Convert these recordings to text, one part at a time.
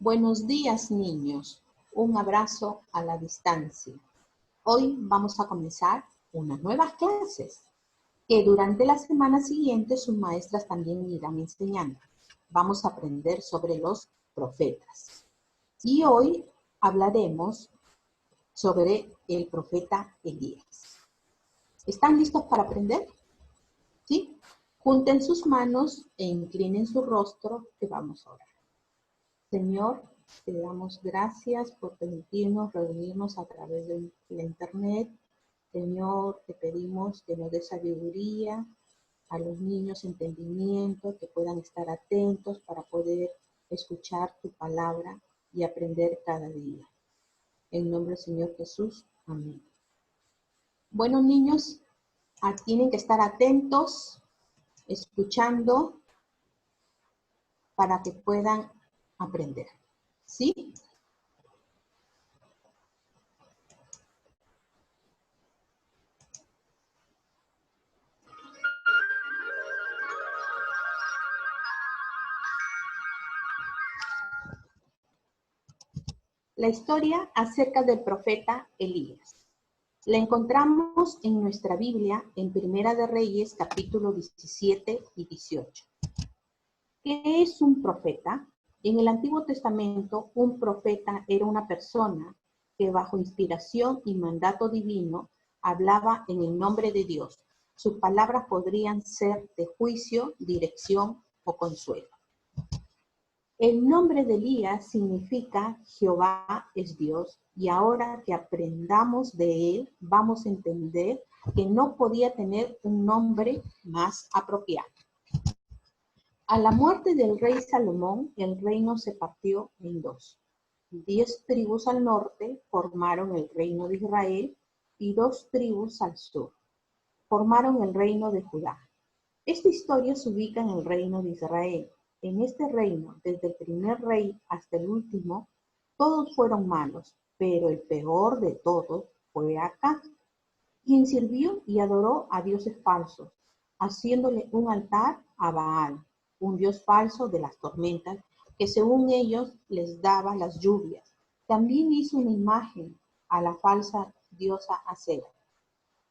Buenos días, niños. Un abrazo a la distancia. Hoy vamos a comenzar unas nuevas clases que durante la semana siguiente sus maestras también irán enseñando. Vamos a aprender sobre los profetas. Y hoy hablaremos sobre el profeta Elías. ¿Están listos para aprender? ¿Sí? Junten sus manos e inclinen su rostro, que vamos a orar. Señor, te damos gracias por permitirnos reunirnos a través de la internet. Señor, te pedimos que nos des sabiduría, a los niños entendimiento, que puedan estar atentos para poder escuchar tu palabra y aprender cada día. En nombre del Señor Jesús, amén. Bueno, niños, tienen que estar atentos, escuchando, para que puedan aprender. ¿Sí? La historia acerca del profeta Elías. La encontramos en nuestra Biblia en Primera de Reyes, capítulo 17 y 18. ¿Qué es un profeta? En el Antiguo Testamento, un profeta era una persona que bajo inspiración y mandato divino hablaba en el nombre de Dios. Sus palabras podrían ser de juicio, dirección o consuelo. El nombre de Elías significa Jehová es Dios, y ahora que aprendamos de él, vamos a entender que no podía tener un nombre más apropiado. A la muerte del rey Salomón, el reino se partió en dos. 10 tribus al norte formaron el reino de Israel y 2 tribus al sur formaron el reino de Judá. Esta historia se ubica en el reino de Israel. En este reino, desde el primer rey hasta el último, todos fueron malos, pero el peor de todos fue Acab, quien sirvió y adoró a dioses falsos, haciéndole un altar a Baal, un dios falso de las tormentas, que según ellos les daba las lluvias. También hizo una imagen a la falsa diosa Acera.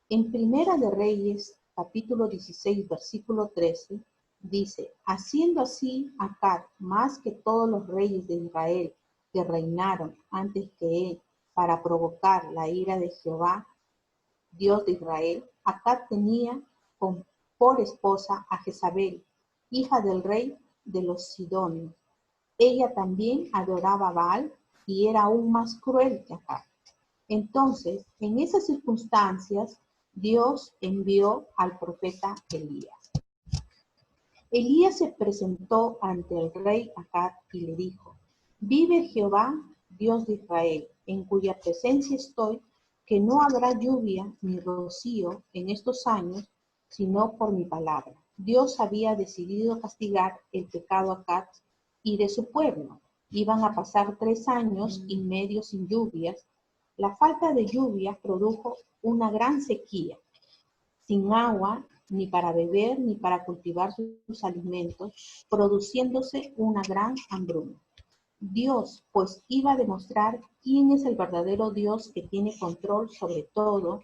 En Primera de Reyes, capítulo 16, versículo 13, dice, haciendo así Acab más que todos los reyes de Israel que reinaron antes que él para provocar la ira de Jehová, Dios de Israel, Acab tenía por esposa a Jezabel, hija del rey de los Sidonios. Ella también adoraba a Baal y era aún más cruel que Acab. Entonces, en esas circunstancias, Dios envió al profeta Elías. Elías se presentó ante el rey Acab y le dijo, vive Jehová, Dios de Israel, en cuya presencia estoy, que no habrá lluvia ni rocío en estos años, sino por mi palabra. Dios había decidido castigar el pecado a Acab y de su pueblo. Iban a pasar 3 años y medio sin lluvias. La falta de lluvia produjo una gran sequía, sin agua ni para beber ni para cultivar sus alimentos, produciéndose una gran hambruna. Dios, pues, iba a demostrar quién es el verdadero Dios que tiene control sobre todo.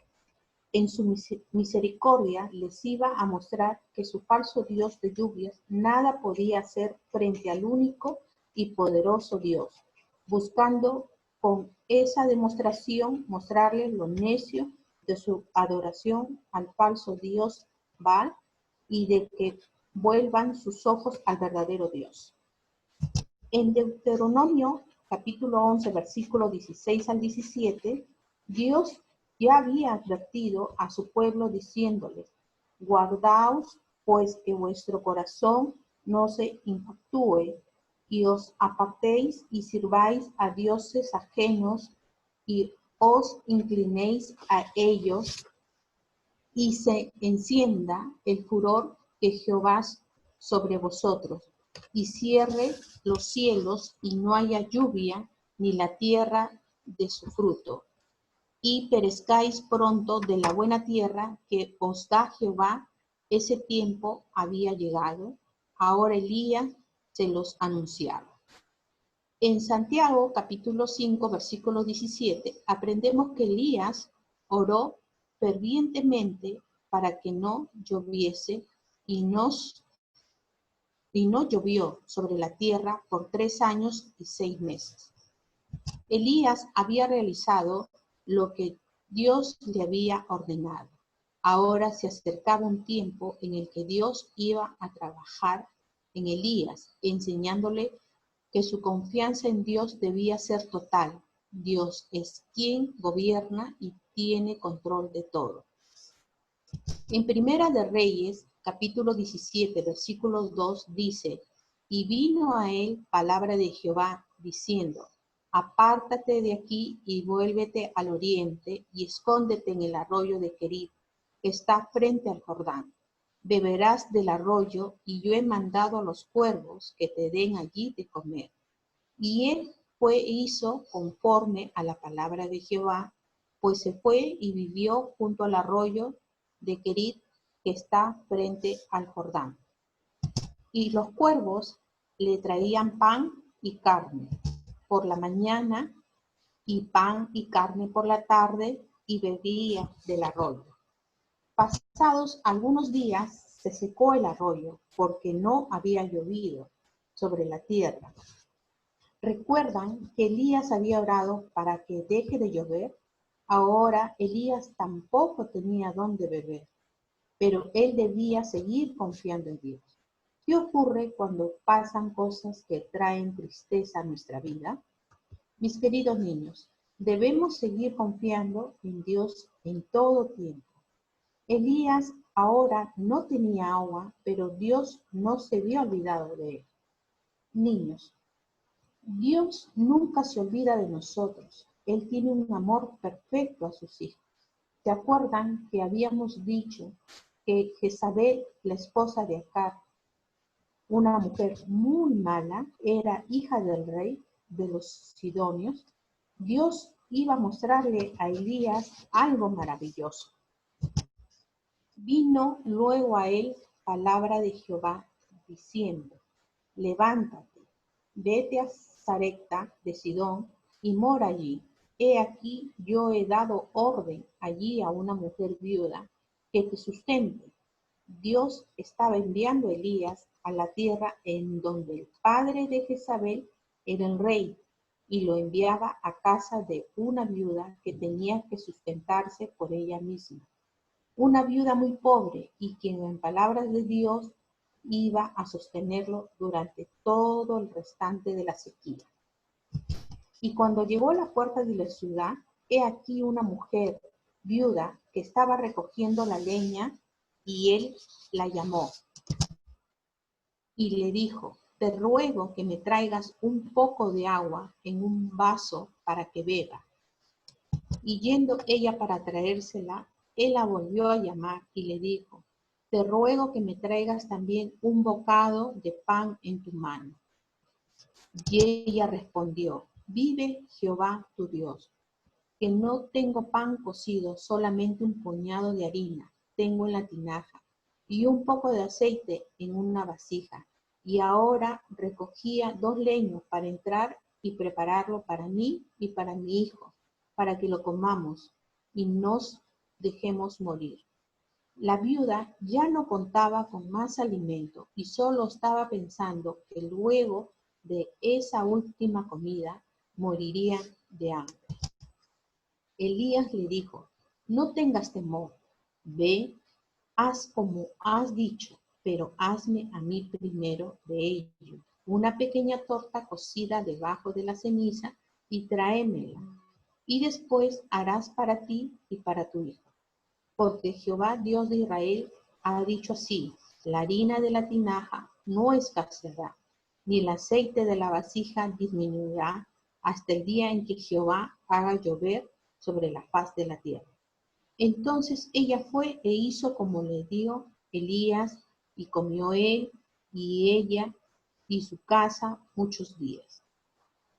En su misericordia les iba a mostrar que su falso Dios de lluvias nada podía hacer frente al único y poderoso Dios, buscando con esa demostración mostrarles lo necio de su adoración al falso Dios Baal y de que vuelvan sus ojos al verdadero Dios. En Deuteronomio capítulo 11, versículo 16 al 17, Dios ya había advertido a su pueblo diciéndoles, guardaos pues que vuestro corazón no se infactúe y os apartéis y sirváis a dioses ajenos y os inclinéis a ellos y se encienda el furor de Jehová sobre vosotros y cierre los cielos y no haya lluvia ni la tierra de su fruto y perezcáis pronto de la buena tierra que os da Jehová. Ese tiempo había llegado. Ahora Elías se los anunciaba. En Santiago, capítulo 5, versículo 17, aprendemos que Elías oró fervientemente para que no lloviese y no llovió sobre la tierra por 3 años y 6 meses. Elías había realizado lo que Dios le había ordenado. Ahora se acercaba un tiempo en el que Dios iba a trabajar en Elías, enseñándole que su confianza en Dios debía ser total. Dios es quien gobierna y tiene control de todo. En Primera de Reyes, capítulo 17, versículo 2, dice, y vino a él palabra de Jehová, diciendo, apártate de aquí y vuélvete al oriente y escóndete en el arroyo de Querit, que está frente al Jordán. Beberás del arroyo y yo he mandado a los cuervos que te den allí de comer. Y él hizo conforme a la palabra de Jehová, pues se fue y vivió junto al arroyo de Querit, que está frente al Jordán. Y los cuervos le traían pan y carne por la mañana, y pan y carne por la tarde, y bebía del arroyo. Pasados algunos días se secó el arroyo, porque no había llovido sobre la tierra. ¿Recuerdan que Elías había orado para que deje de llover? Ahora Elías tampoco tenía dónde beber, pero él debía seguir confiando en Dios. ¿Qué ocurre cuando pasan cosas que traen tristeza a nuestra vida? Mis queridos niños, debemos seguir confiando en Dios en todo tiempo. Elías ahora no tenía agua, pero Dios no se había olvidado de él. Niños, Dios nunca se olvida de nosotros. Él tiene un amor perfecto a sus hijos. ¿Se acuerdan que habíamos dicho que Jezabel, la esposa de Acab, una mujer muy mala, era hija del rey de los sidonios? Dios iba a mostrarle a Elías algo maravilloso. Vino luego a él palabra de Jehová, diciendo, levántate, vete a Sarepta de Sidón y mora allí. He aquí, yo he dado orden allí a una mujer viuda que te sustente. Dios estaba enviando a Elías a la tierra en donde el padre de Jezabel era el rey, y lo enviaba a casa de una viuda que tenía que sustentarse por ella misma. Una viuda muy pobre y quien en palabras de Dios iba a sostenerlo durante todo el restante de la sequía. Y cuando llegó a la puerta de la ciudad, he aquí una mujer viuda que estaba recogiendo la leña, y él la llamó y le dijo, te ruego que me traigas un poco de agua en un vaso para que beba. Y yendo ella para traérsela, él la volvió a llamar y le dijo, te ruego que me traigas también un bocado de pan en tu mano. Y ella respondió, vive Jehová tu Dios, que no tengo pan cocido, solamente un puñado de harina tengo en la tinaja, y un poco de aceite en una vasija. Y ahora recogía 2 leños para entrar y prepararlo para mí y para mi hijo, para que lo comamos y nos dejemos morir. La viuda ya no contaba con más alimento y solo estaba pensando que luego de esa última comida moriría de hambre. Elías le dijo, no tengas temor, ve, haz como has dicho, pero hazme a mí primero de ello una pequeña torta cocida debajo de la ceniza y tráemela, y después harás para ti y para tu hijo. Porque Jehová Dios de Israel ha dicho así, la harina de la tinaja no escaseará, ni el aceite de la vasija disminuirá hasta el día en que Jehová haga llover sobre la faz de la tierra. Entonces ella fue e hizo como le dio Elías, y comió él y ella y su casa muchos días.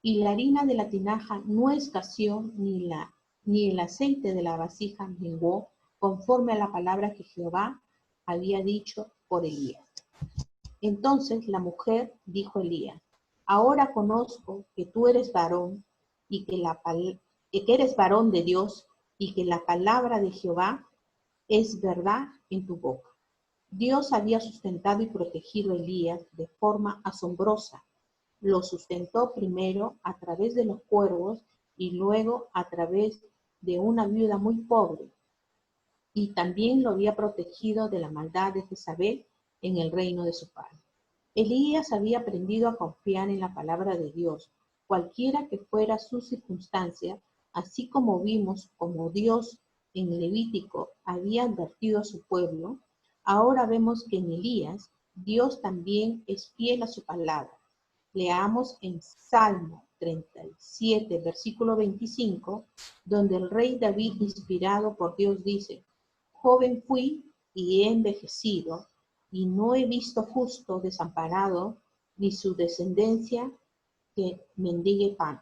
Y la harina de la tinaja no escaseó, ni el aceite de la vasija menguó, conforme a la palabra que Jehová había dicho por Elías. Entonces la mujer dijo a Elías, Ahora conozco que tú eres varón y que eres varón de Dios y que la palabra de Jehová es verdad en tu boca. Dios había sustentado y protegido a Elías de forma asombrosa. Lo sustentó primero a través de los cuervos y luego a través de una viuda muy pobre. Y también lo había protegido de la maldad de Jezabel en el reino de su padre. Elías había aprendido a confiar en la palabra de Dios, cualquiera que fuera su circunstancia, así como vimos como Dios en Levítico había advertido a su pueblo. Ahora vemos que en Elías Dios también es fiel a su palabra. Leamos en Salmo 37, versículo 25, donde el rey David, inspirado por Dios, dice: Joven fui y he envejecido, y no he visto justo desamparado, ni su descendencia que mendigue pan.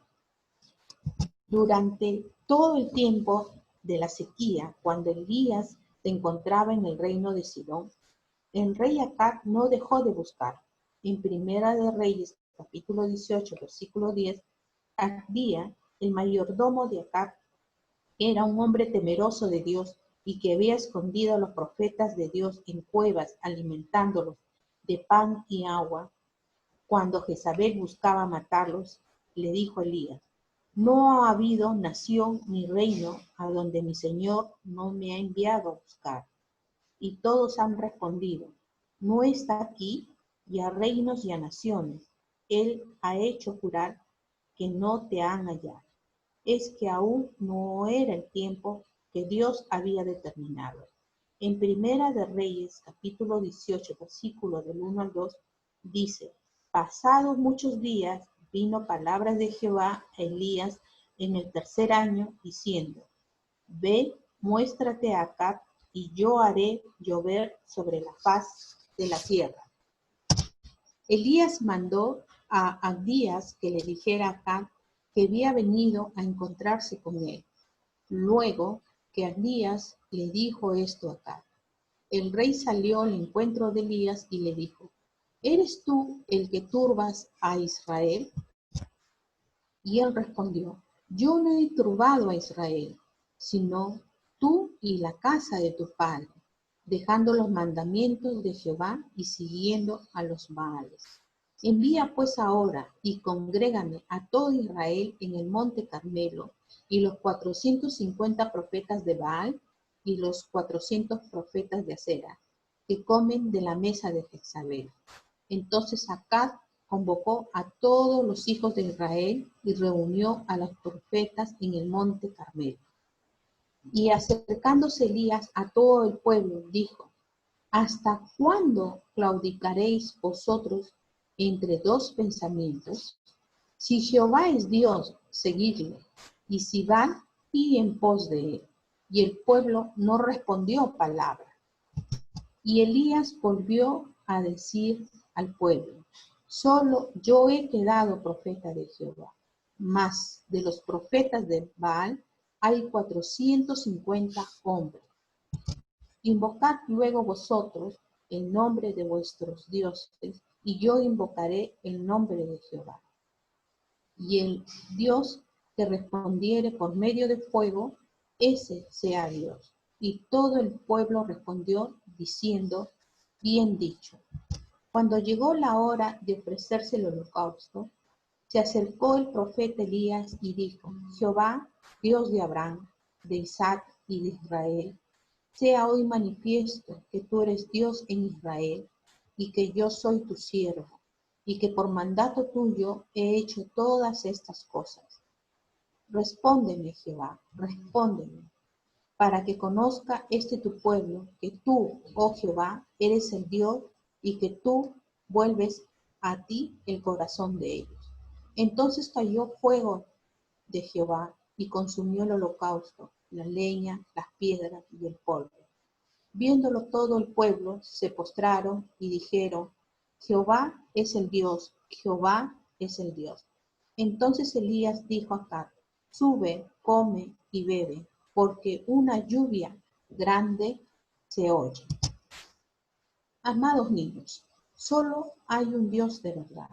Durante todo el tiempo de la sequía, cuando Elías se encontraba en el reino de Sidón, el rey Acab no dejó de buscar. En Primera de Reyes, capítulo 18, versículo 10, Abdías, el mayordomo de Acab, era un hombre temeroso de Dios y que había escondido a los profetas de Dios en cuevas, alimentándolos de pan y agua. Cuando Jezabel buscaba matarlos, le dijo a Elías: no ha habido nación ni reino a donde mi Señor no me ha enviado a buscar. Y todos han respondido: no está aquí, y a reinos y a naciones Él ha hecho jurar que no te han hallado. Es que aún no era el tiempo que Dios había determinado. En Primera de Reyes, capítulo 18, versículo del 1 al 2, dice: pasados muchos días vino palabras de Jehová a Elías en el tercer año, diciendo: ve, muéstrate a Acab, y yo haré llover sobre la faz de la tierra. Elías mandó a Abdías que le dijera a Acab que había venido a encontrarse con él. Luego que Abdías le dijo esto a Acab, el rey salió al encuentro de Elías y le dijo: ¿eres tú el que turbas a Israel? Y él respondió: yo no he turbado a Israel, sino tú y la casa de tu padre, dejando los mandamientos de Jehová y siguiendo a los Baales. Envía pues ahora y congrégame a todo Israel en el monte Carmelo, y los 450 profetas de Baal y los 400 profetas de Acera, que comen de la mesa de Jezabel. Entonces Acab convocó a todos los hijos de Israel y reunió a los profetas en el monte Carmelo. Y acercándose Elías a todo el pueblo, dijo: ¿hasta cuándo claudicaréis vosotros entre dos pensamientos? Si Jehová es Dios, seguidle, y si Baal, id en pos de él. Y el pueblo no respondió palabra. Y Elías volvió a decir al pueblo: solo yo he quedado profeta de Jehová, mas de los profetas de Baal hay 450 hombres. Invocad luego vosotros el nombre de vuestros dioses, y yo invocaré el nombre de Jehová. Y el Dios que respondiere por medio de fuego, ese sea Dios. Y todo el pueblo respondió diciendo: bien dicho. Cuando llegó la hora de ofrecerse el holocausto, se acercó el profeta Elías y dijo: Jehová, Dios de Abraham, de Isaac y de Israel, sea hoy manifiesto que tú eres Dios en Israel, y que yo soy tu siervo, y que por mandato tuyo he hecho todas estas cosas. Respóndeme, Jehová, respóndeme, para que conozca tu pueblo, que tú, oh Jehová, eres el Dios, y que tú vuelves a ti el corazón de ellos. Entonces cayó fuego de Jehová y consumió el holocausto, la leña, las piedras y el polvo. Viéndolo todo el pueblo, se postraron y dijeron: Jehová es el Dios, Jehová es el Dios. Entonces Elías dijo a Acab: sube, come y bebe, porque una lluvia grande se oye. Amados niños, solo hay un Dios de verdad,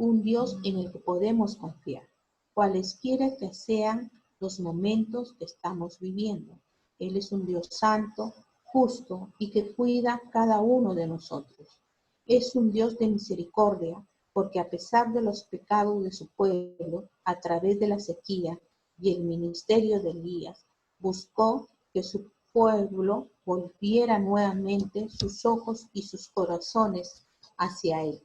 un Dios en el que podemos confiar, cualesquiera que sean los momentos que estamos viviendo. Él es un Dios santo, justo y que cuida cada uno de nosotros. Es un Dios de misericordia, porque a pesar de los pecados de su pueblo, a través de la sequía y el ministerio de Elías, buscó que su pueblo volviera nuevamente sus ojos y sus corazones hacia Él.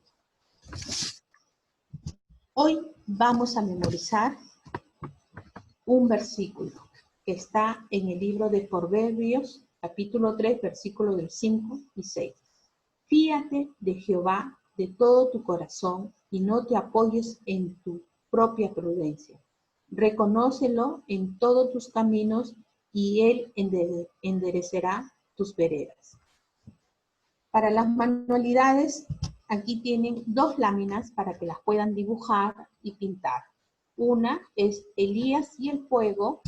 Hoy vamos a memorizar un versículo que está en el libro de Proverbios, capítulo 3, versículos del 5 y 6. Fíate de Jehová de todo tu corazón y no te apoyes en tu propia prudencia. Reconócelo en todos tus caminos y Él enderecerá tus veredas. Para las manualidades, aquí tienen 2 láminas para que las puedan dibujar y pintar. Una es Elías y el fuego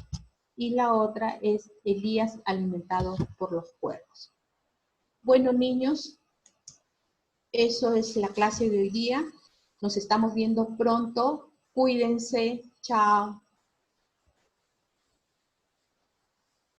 y la otra es Elías alimentado por los cuervos. Bueno, niños, eso es la clase de hoy día. Nos estamos viendo pronto. Cuídense. Chao.